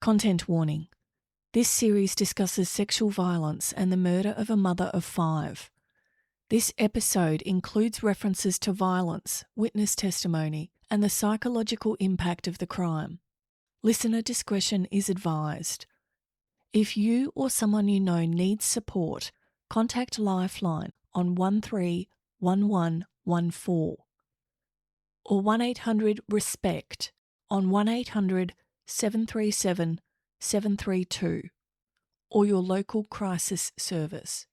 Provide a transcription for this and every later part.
Content warning. This series discusses sexual violence and the murder of a mother of 5. This episode includes references to violence, witness testimony, and the psychological impact of the crime. Listener discretion is advised. If you or someone you know needs support, contact Lifeline on 131114 or 1-800-RESPECT on 1-800-737-732 or your local crisis service.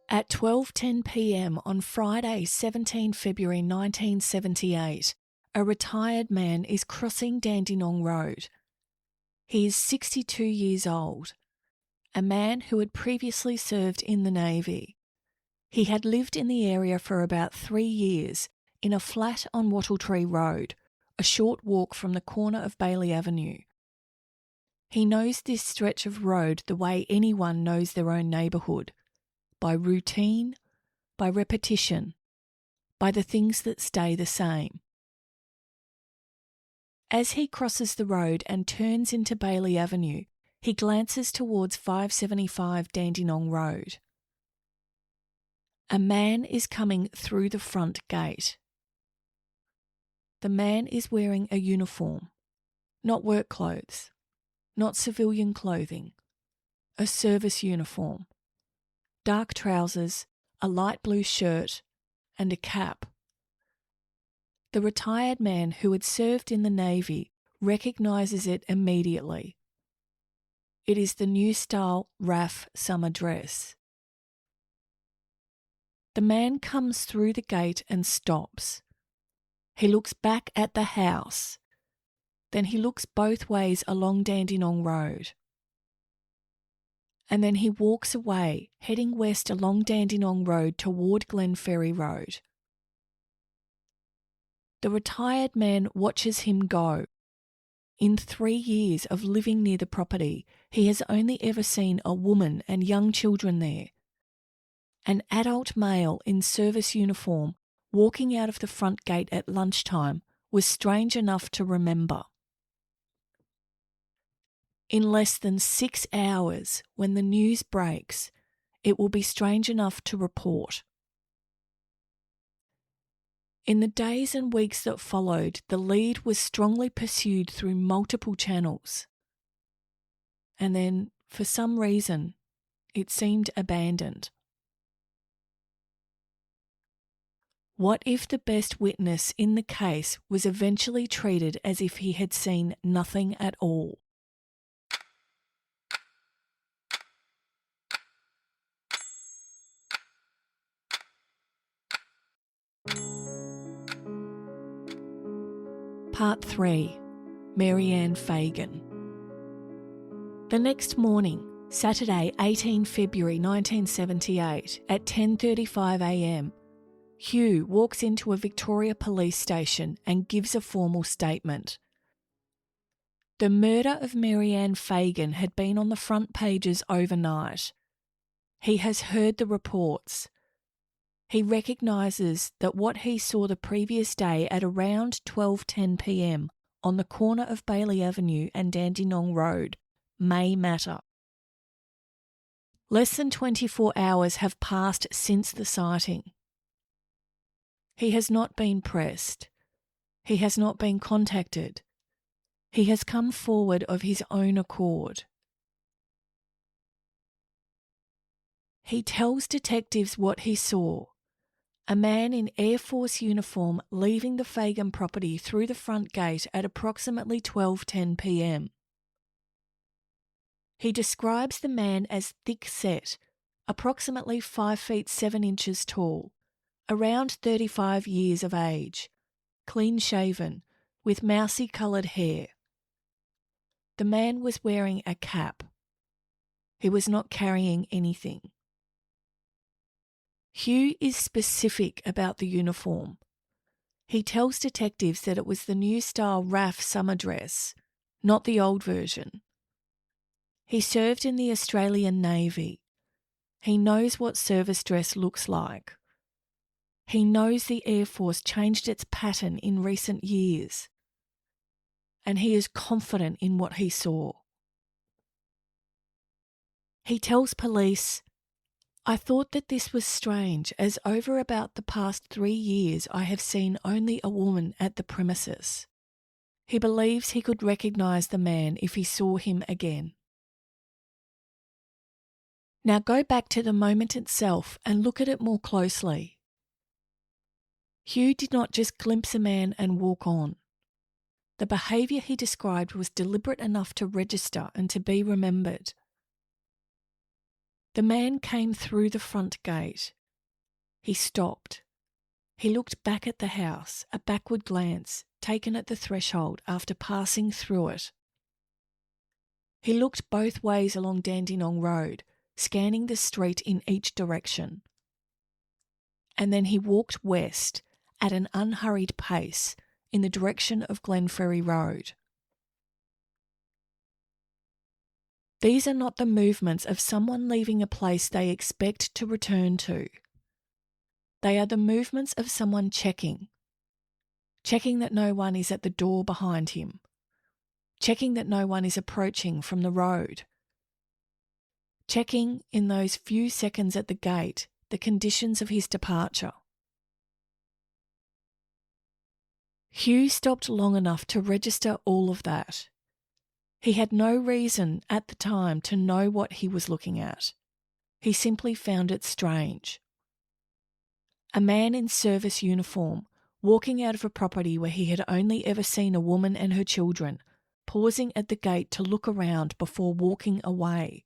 At 12:10 p.m. on Friday, 17 February 1978, a retired man is crossing Dandenong Road. He is 62 years old, a man who had previously served in the Navy. He had lived in the area for about 3 years in a flat on Wattletree Road, a short walk from the corner of Bailey Avenue. He knows this stretch of road the way anyone knows their own neighbourhood, by routine, by repetition, by the things that stay the same. As he crosses the road and turns into Bailey Avenue, he glances towards 575 Dandenong Road. A man is coming through the front gate. The man is wearing a uniform, not work clothes, not civilian clothing, a service uniform, dark trousers, a light blue shirt, and a cap. The retired man who had served in the Navy recognises it immediately. It is the new style RAAF summer dress. The man comes through the gate and stops. He looks back at the house. Then he looks both ways along Dandenong Road. And then he walks away, heading west along Dandenong Road toward Glenferrie Road. The retired man watches him go. In 3 years of living near the property, he has only ever seen a woman and young children there. An adult male in service uniform walking out of the front gate at lunchtime was strange enough to remember. In less than 6 hours, when the news breaks, it will be strange enough to report. In the days and weeks that followed, the lead was strongly pursued through multiple channels. And then, for some reason, it seemed abandoned. What if the best witness in the case was eventually treated as if he had seen nothing at all? Part 3. Mary Anne Fagan. The next morning, Saturday 18 February 1978 at 10:35 a.m, Hugh walks into a Victoria police station and gives a formal statement. The murder of Mary Anne Fagan had been on the front pages overnight. He has heard the reports. He recognises that what he saw the previous day at around 12:10 p.m. on the corner of Bailey Avenue and Dandenong Road may matter. Less than 24 hours have passed since the sighting. He has not been pressed. He has not been contacted. He has come forward of his own accord. He tells detectives what he saw. A man in Air Force uniform leaving the Fagan property through the front gate at approximately 12:10 p.m. He describes the man as thick-set, approximately 5 feet 7 inches tall, around 35 years of age, clean-shaven, with mousy-coloured hair. The man was wearing a cap. He was not carrying anything. Hugh is specific about the uniform. He tells detectives that it was the new style RAAF summer dress, not the old version. He served in the Australian Navy. He knows what service dress looks like. He knows the Air Force changed its pattern in recent years. and he is confident in what he saw. He tells police, "I thought that this was strange, as over about the past 3 years I have seen only a woman at the premises." He believes he could recognise the man if he saw him again. Now go back to the moment itself and look at it more closely. Hugh did not just glimpse a man and walk on. The behaviour he described was deliberate enough to register and to be remembered. The man came through the front gate. He stopped. He looked back at the house, a backward glance taken at the threshold after passing through it. He looked both ways along Dandenong Road, scanning the street in each direction. And then he walked west at an unhurried pace in the direction of Glenferrie Road. These are not the movements of someone leaving a place they expect to return to. They are the movements of someone checking that no one is at the door behind him, checking that no one is approaching from the road, checking in those few seconds at the gate the conditions of his departure. Hugh stopped long enough to register all of that. He had no reason at the time to know what he was looking at. He simply found it strange. A man in service uniform, walking out of a property where he had only ever seen a woman and her children, pausing at the gate to look around before walking away.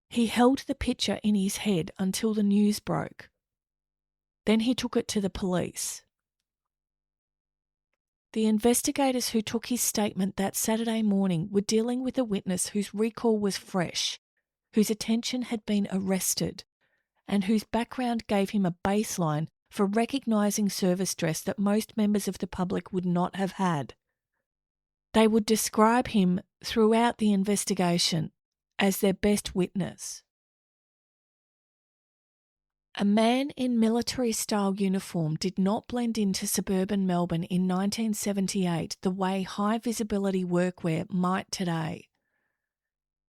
He held the picture in his head until the news broke. Then he took it to the police. The investigators who took his statement that Saturday morning were dealing with a witness whose recall was fresh, whose attention had been arrested, and whose background gave him a baseline for recognising service dress that most members of the public would not have had. They would describe him throughout the investigation as their best witness. A man in military-style uniform did not blend into suburban Melbourne in 1978 the way high-visibility workwear might today.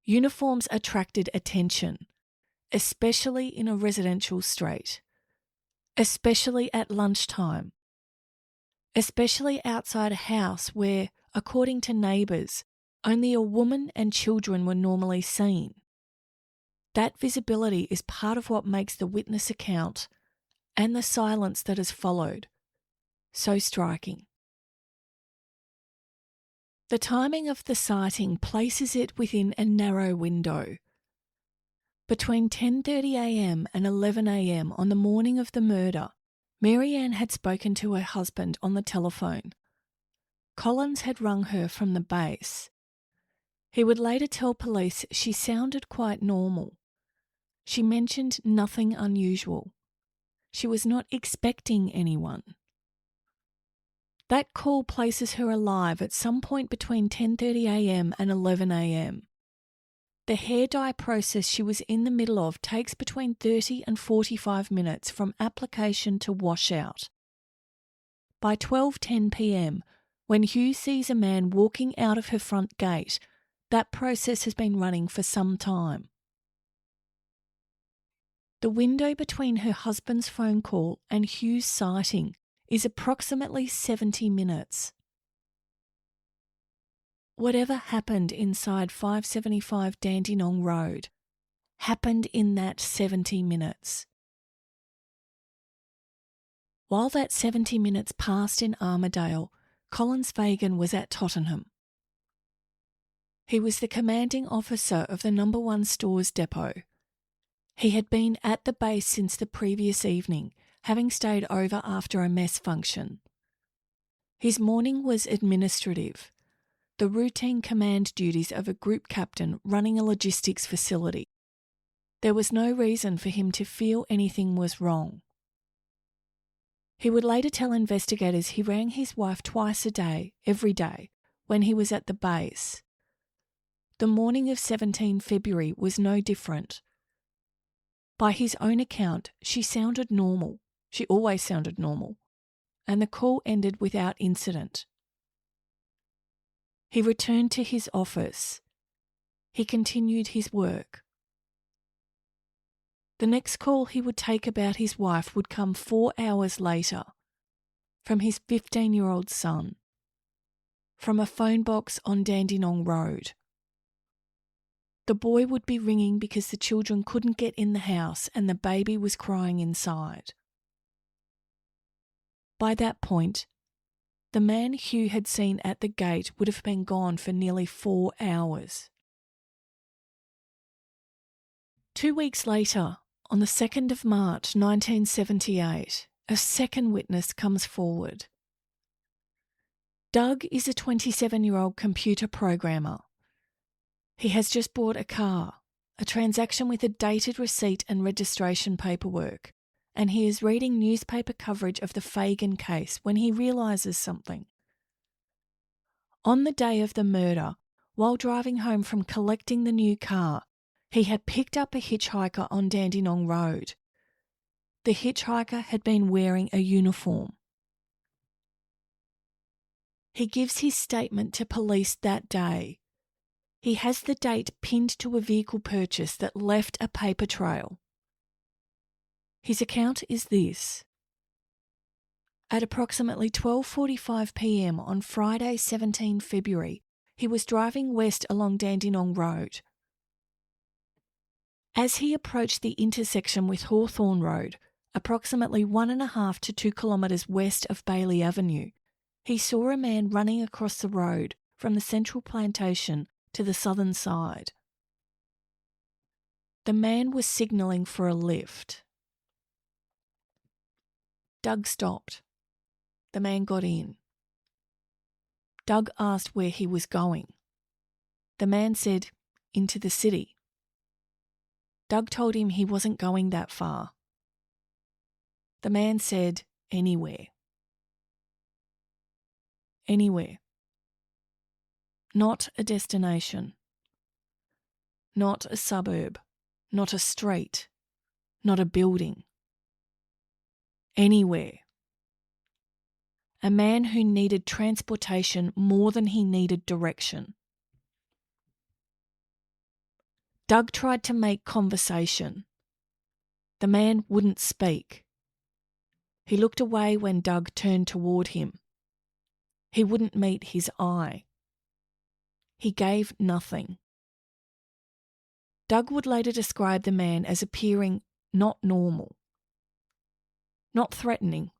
Uniforms attracted attention, especially in a residential street, especially at lunchtime, especially outside a house where, according to neighbours, only a woman and children were normally seen. That visibility is part of what makes the witness account and the silence that has followed so striking. The timing of the sighting places it within a narrow window. Between 10:30 a.m. and 11 a.m. on the morning of the murder, Mary Anne had spoken to her husband on the telephone. Collins had rung her from the base. He would later tell police she sounded quite normal. She mentioned nothing unusual. She was not expecting anyone. That call places her alive at some point between 10:30 a.m. and 11 a.m. The hair dye process she was in the middle of takes between 30 and 45 minutes from application to washout. By 12:10 p.m, when Hugh sees a man walking out of her front gate, that process has been running for some time. The window between her husband's phone call and Hugh's sighting is approximately 70 minutes. Whatever happened inside 575 Dandenong Road happened in that 70 minutes. While that 70 minutes passed in Armidale, Collins Fagan was at Tottenham. He was the commanding officer of the No. 1 Stores Depot. He had been at the base since the previous evening, having stayed over after a mess function. His morning was administrative, the routine command duties of a group captain running a logistics facility. There was no reason for him to feel anything was wrong. He would later tell investigators he rang his wife twice a day, every day, when he was at the base. The morning of 17 February was no different. By his own account, she sounded normal. She always sounded normal. And the call ended without incident. He returned to his office. He continued his work. The next call he would take about his wife would come 4 hours later, from his 15-year-old son, from a phone box on Dandenong Road. The boy would be ringing because the children couldn't get in the house and the baby was crying inside. By that point, the man Hugh had seen at the gate would have been gone for nearly 4 hours. 2 weeks later, on the 2nd of March 1978, a second witness comes forward. Doug is a 27-year-old computer programmer. He has just bought a car, a transaction with a dated receipt and registration paperwork, and he is reading newspaper coverage of the Fagan case when he realises something. On the day of the murder, while driving home from collecting the new car, he had picked up a hitchhiker on Dandenong Road. The hitchhiker had been wearing a uniform. He gives his statement to police that day. He has the date pinned to a vehicle purchase that left a paper trail. His account is this. At approximately 12:45 p.m. on Friday 17 February, he was driving west along Dandenong Road. As he approached the intersection with Hawthorne Road, approximately 1.5 to 2 kilometres west of Bailey Avenue, he saw a man running across the road from the central plantation to the southern side. The man was signalling for a lift. Doug stopped. The man got in. Doug asked where he was going. The man said, into the city. Doug told him he wasn't going that far. The man said, anywhere. Anywhere. Not a destination. Not a suburb. Not a street. Not a building. Anywhere. A man who needed transportation more than he needed direction. Doug tried to make conversation. The man wouldn't speak. He looked away when Doug turned toward him. He wouldn't meet his eye. He gave nothing. Doug would later describe the man as appearing not normal, not threatening,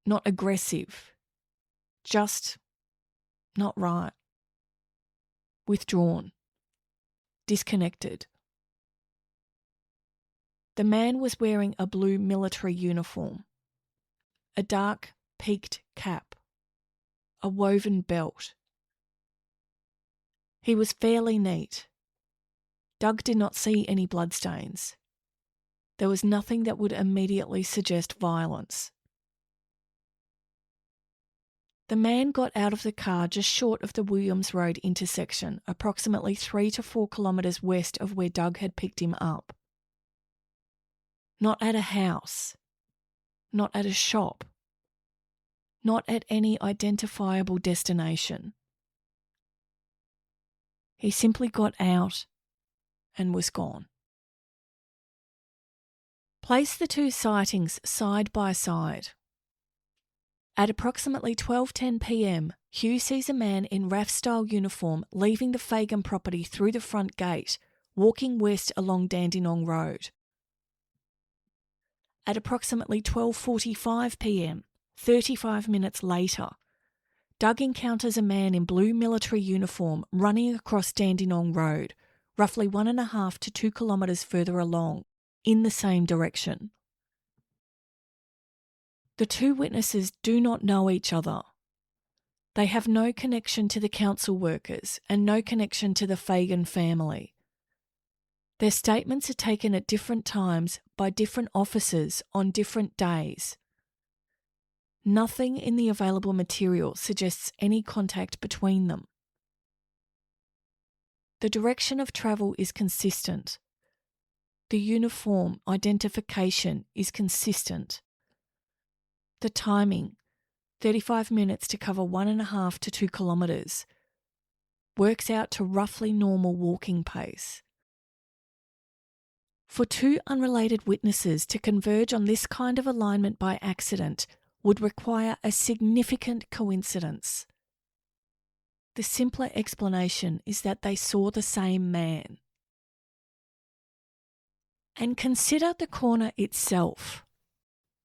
not aggressive, just not right, withdrawn, disconnected. The man was wearing a blue military uniform, a dark peaked cap, a woven belt. He was fairly neat. Doug did not see any bloodstains. There was nothing that would immediately suggest violence. The man got out of the car just short of the Williams Road intersection, approximately 3 to 4 kilometres west of where Doug had picked him up. Not at a house. Not at a shop. Not at any identifiable destination. He simply got out and was gone. Place the two sightings side by side. At approximately 12:10 p.m, Hugh sees a man in RAAF-style uniform leaving the Fagan property through the front gate, walking west along Dandenong Road. At approximately 12:45 p.m, 35 minutes later, Doug encounters a man in blue military uniform running across Dandenong Road, roughly 1.5 to 2 kilometres further along, in the same direction. The two witnesses do not know each other. They have no connection to the council workers and no connection to the Fagan family. Their statements are taken at different times by different officers on different days. Nothing in the available material suggests any contact between them. The direction of travel is consistent. The uniform identification is consistent. The timing, 35 minutes to cover 1.5 to 2 kilometres, works out to roughly normal walking pace. For two unrelated witnesses to converge on this kind of alignment by accident would require a significant coincidence. The simpler explanation is that they saw the same man. And consider the corner itself.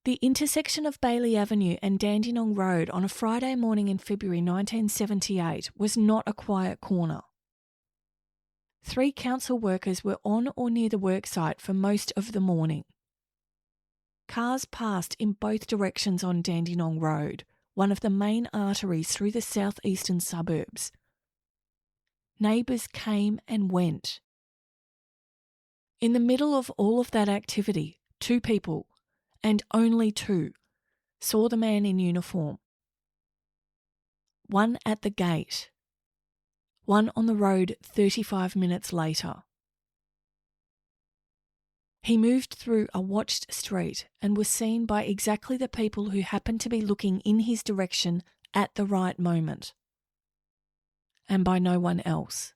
The intersection of Bailey Avenue and Dandenong Road on a Friday morning in February 1978 was not a quiet corner. 3 council workers were on or near the worksite for most of the morning. Cars passed in both directions on Dandenong Road, one of the main arteries through the southeastern suburbs. Neighbours came and went. In the middle of all of that activity, 2 people, and only 2, saw the man in uniform. One at the gate. One on the road 35 minutes later. He moved through a watched street and was seen by exactly the people who happened to be looking in his direction at the right moment. And by no one else.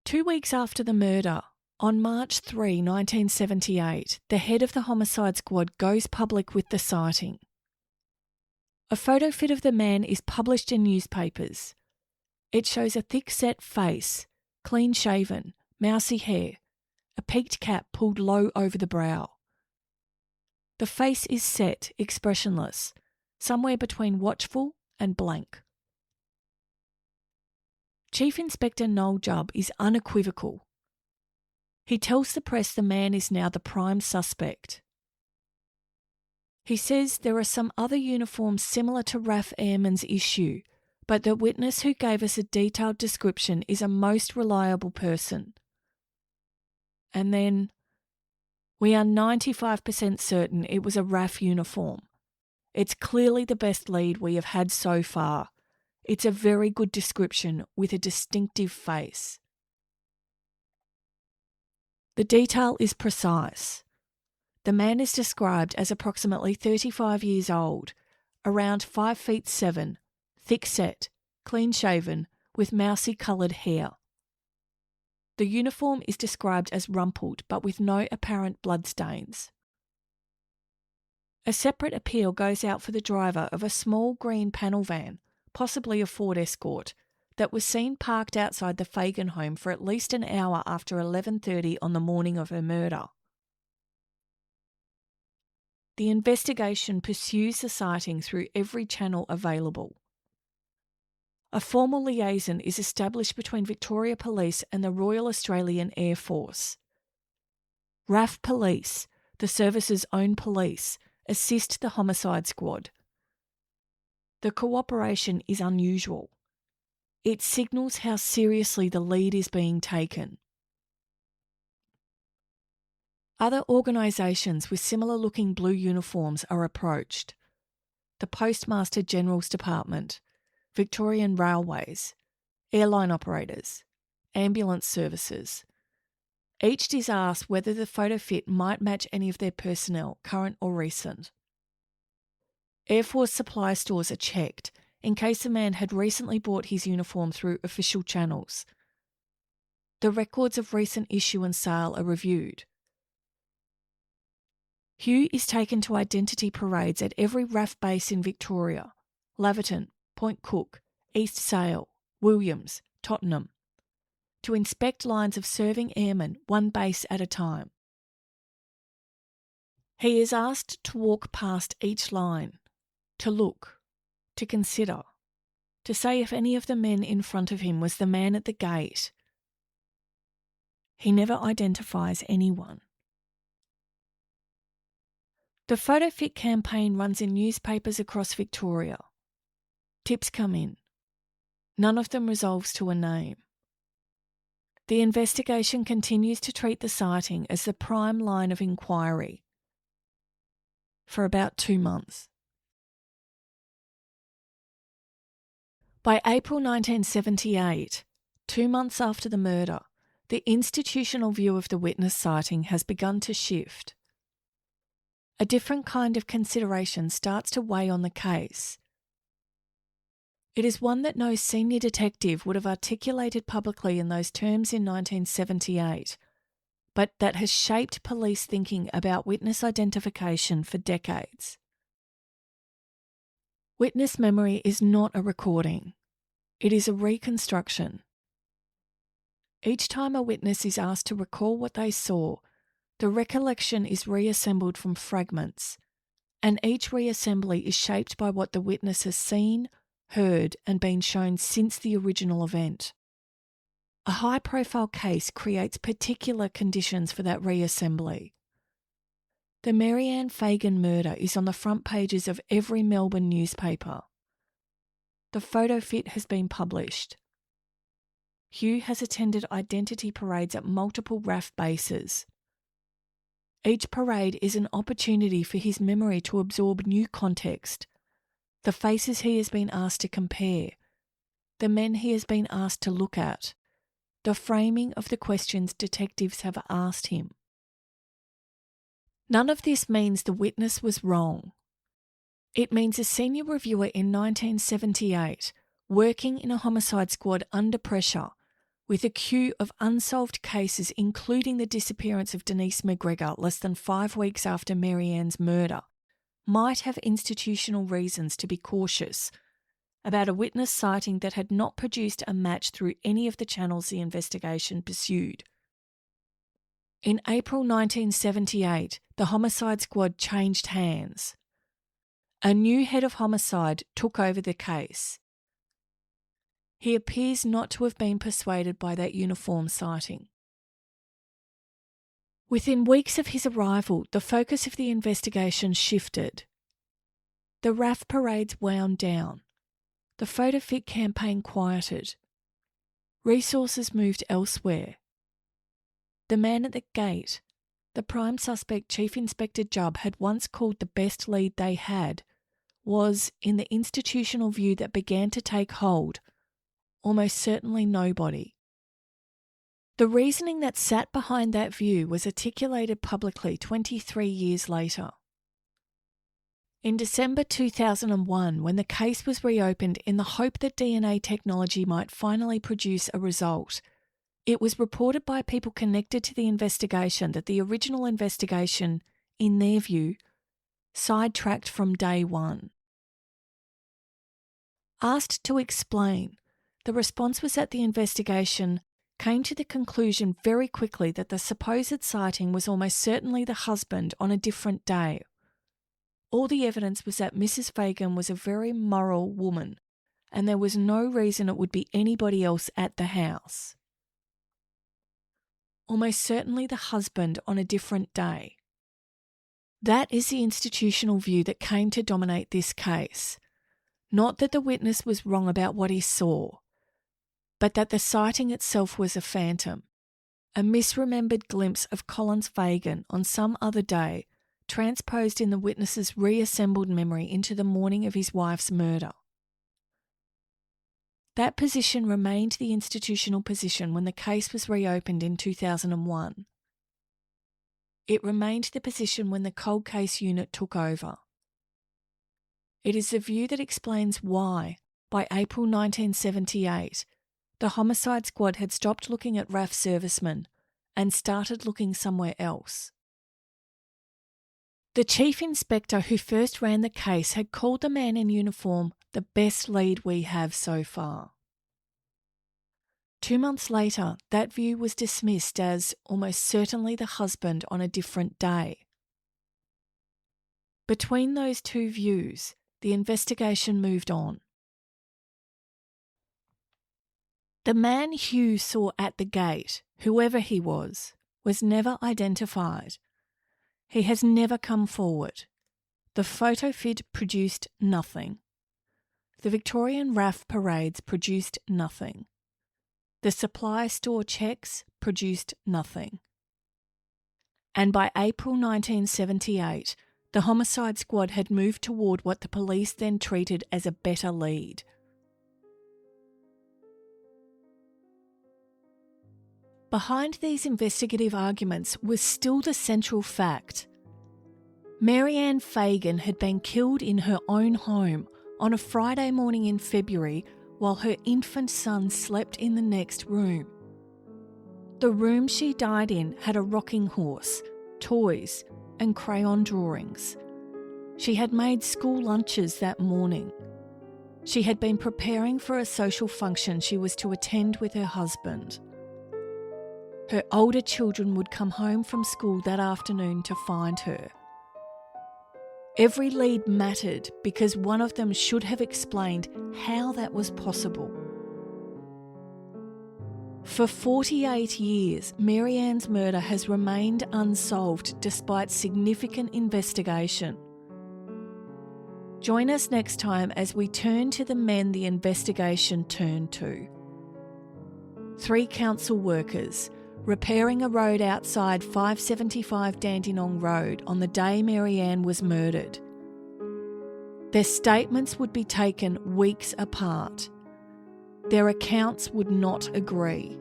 2 weeks after the murder, on March 3, 1978, the head of the homicide squad goes public with the sighting. A photofit of the man is published in newspapers. It shows a thick-set face, clean-shaven, mousy hair, a peaked cap pulled low over the brow. The face is set, expressionless, somewhere between watchful and blank. Chief Inspector Noel Jubb is unequivocal. He tells the press the man is now the prime suspect. He says there are some other uniforms similar to RAAF Airman's issue, but the witness who gave us a detailed description is a most reliable person. And then, we are 95% certain it was a RAAF uniform. It's clearly the best lead we have had so far. It's a very good description with a distinctive face. The detail is precise. The man is described as approximately 35 years old, around 5 feet 7, thick-set, clean-shaven, with mousy-coloured hair. The uniform is described as rumpled but with no apparent bloodstains. A separate appeal goes out for the driver of a small green panel van, possibly a Ford Escort, that was seen parked outside the Fagan home for at least an hour after 11:30 on the morning of her murder. The investigation pursues the sighting through every channel available. A formal liaison is established between Victoria Police and the Royal Australian Air Force. RAAF Police, the service's own police, assist the homicide squad. The cooperation is unusual. It signals how seriously the lead is being taken. Other organisations with similar-looking blue uniforms are approached. The Postmaster General's Department, Victorian Railways, airline operators, ambulance services. Each is asked whether the photofit might match any of their personnel, current or recent. Air Force supply stores are checked in case the man had recently bought his uniform through official channels. The records of recent issue and sale are reviewed. Hugh is taken to identity parades at every RAAF base in Victoria, Laverton, Point Cook, East Sale, Williams, Tottenham, to inspect lines of serving airmen one base at a time. He is asked to walk past each line, to look, to consider, to say if any of the men in front of him was the man at the gate. He never identifies anyone. The PhotoFit campaign runs in newspapers across Victoria. Tips come in. None of them resolves to a name. The investigation continues to treat the sighting as the prime line of inquiry for about 2 months. By April 1978, 2 months after the murder, the institutional view of the witness sighting has begun to shift. A different kind of consideration starts to weigh on the case. It is one that no senior detective would have articulated publicly in those terms in 1978, but that has shaped police thinking about witness identification for decades. Witness memory is not a recording. It is a reconstruction. Each time a witness is asked to recall what they saw, the recollection is reassembled from fragments, and each reassembly is shaped by what the witness has seen, heard, and been shown since the original event. A high-profile case creates particular conditions for that reassembly. The Mary Anne Fagan murder is on the front pages of every Melbourne newspaper. The photofit has been published. Hugh has attended identity parades at multiple RAAF bases. Each parade is an opportunity for his memory to absorb new context, the faces he has been asked to compare, the men he has been asked to look at, the framing of the questions detectives have asked him. None of this means the witness was wrong. It means a senior reviewer in 1978, working in a homicide squad under pressure, with a queue of unsolved cases including the disappearance of Denise McGregor less than 5 weeks after Mary Anne's murder, might have institutional reasons to be cautious about a witness sighting that had not produced a match through any of the channels the investigation pursued. In April 1978, the homicide squad changed hands. A new head of homicide took over the case. He appears not to have been persuaded by that uniform sighting. Within weeks of his arrival, the focus of the investigation shifted. The RAAF parades wound down. The photofit campaign quieted. Resources moved elsewhere. The man at the gate, the prime suspect Chief Inspector Jubb had once called the best lead they had, was, in the institutional view that began to take hold, almost certainly nobody. The reasoning that sat behind that view was articulated publicly 23 years later. In December 2001, when the case was reopened in the hope that DNA technology might finally produce a result, it was reported by people connected to the investigation that the original investigation, in their view, sidetracked from day one. Asked to explain, the response was that the investigation came to the conclusion very quickly that the supposed sighting was almost certainly the husband on a different day. All the evidence was that Mrs. Fagan was a very moral woman, and there was no reason it would be anybody else at the house. Almost certainly the husband on a different day. That is the institutional view that came to dominate this case. Not that the witness was wrong about what he saw, but that the sighting itself was a phantom, a misremembered glimpse of Collins Fagan on some other day, transposed in the witness's reassembled memory into the morning of his wife's murder. That position remained the institutional position when the case was reopened in 2001. It remained the position when the cold case unit took over. It is the view that explains why, by April 1978, the homicide squad had stopped looking at RAAF servicemen and started looking somewhere else. The chief inspector who first ran the case had called the man in uniform the best lead we have so far. 2 months later, that view was dismissed as almost certainly the husband on a different day. Between those two views, the investigation moved on. The man Hugh saw at the gate, whoever he was never identified. He has never come forward. The photofit produced nothing. The Victorian RAAF parades produced nothing. The supply store checks produced nothing. And by April 1978, the homicide squad had moved toward what the police then treated as a better lead. Behind these investigative arguments was still the central fact. Mary Anne Fagan had been killed in her own home on a Friday morning in February while her infant son slept in the next room. The room she died in had a rocking horse, toys, and crayon drawings. She had made school lunches that morning. She had been preparing for a social function she was to attend with her husband. Her older children would come home from school that afternoon to find her. Every lead mattered because one of them should have explained how that was possible. For 48 years, Mary Anne's murder has remained unsolved despite significant investigation. Join us next time as we turn to the men the investigation turned to. 3 council workers repairing a road outside 575 Dandenong Road on the day Mary Anne was murdered. Their statements would be taken weeks apart. Their accounts would not agree.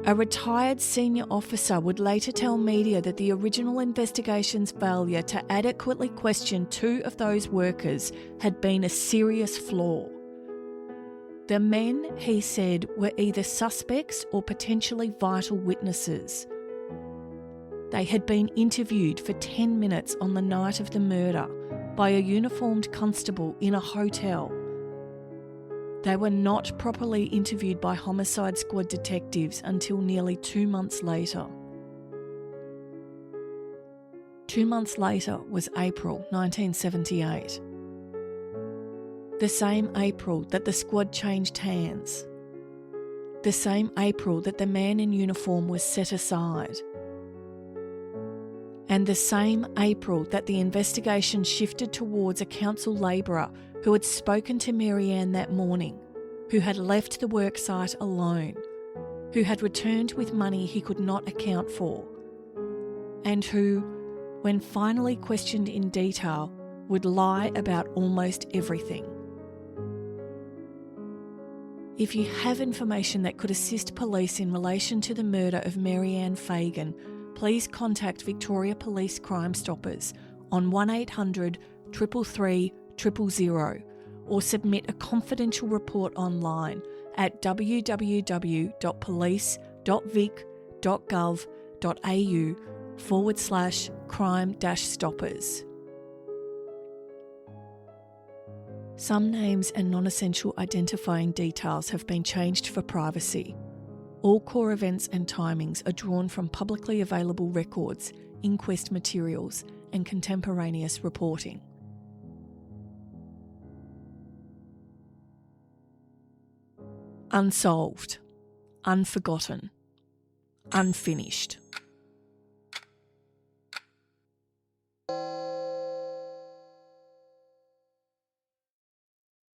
A retired senior officer would later tell media that the original investigation's failure to adequately question 2 of those workers had been a serious flaw. The men, he said, were either suspects or potentially vital witnesses. They had been interviewed for 10 minutes on the night of the murder by a uniformed constable in a hotel. They were not properly interviewed by homicide squad detectives until nearly 2 months later. 2 months later was April 1978. The same April that the squad changed hands. The same April that the man in uniform was set aside. And the same April that the investigation shifted towards a council labourer who had spoken to Mary Anne that morning, who had left the worksite alone, who had returned with money he could not account for, and who, when finally questioned in detail, would lie about almost everything. If you have information that could assist police in relation to the murder of Mary Anne Fagan, please contact Victoria Police Crime Stoppers on 1800 333 000 or submit a confidential report online at www.police.vic.gov.au/crime-stoppers. Some names and non-essential identifying details have been changed for privacy. All core events and timings are drawn from publicly available records, inquest materials, and contemporaneous reporting. Unsolved, unforgotten, unfinished.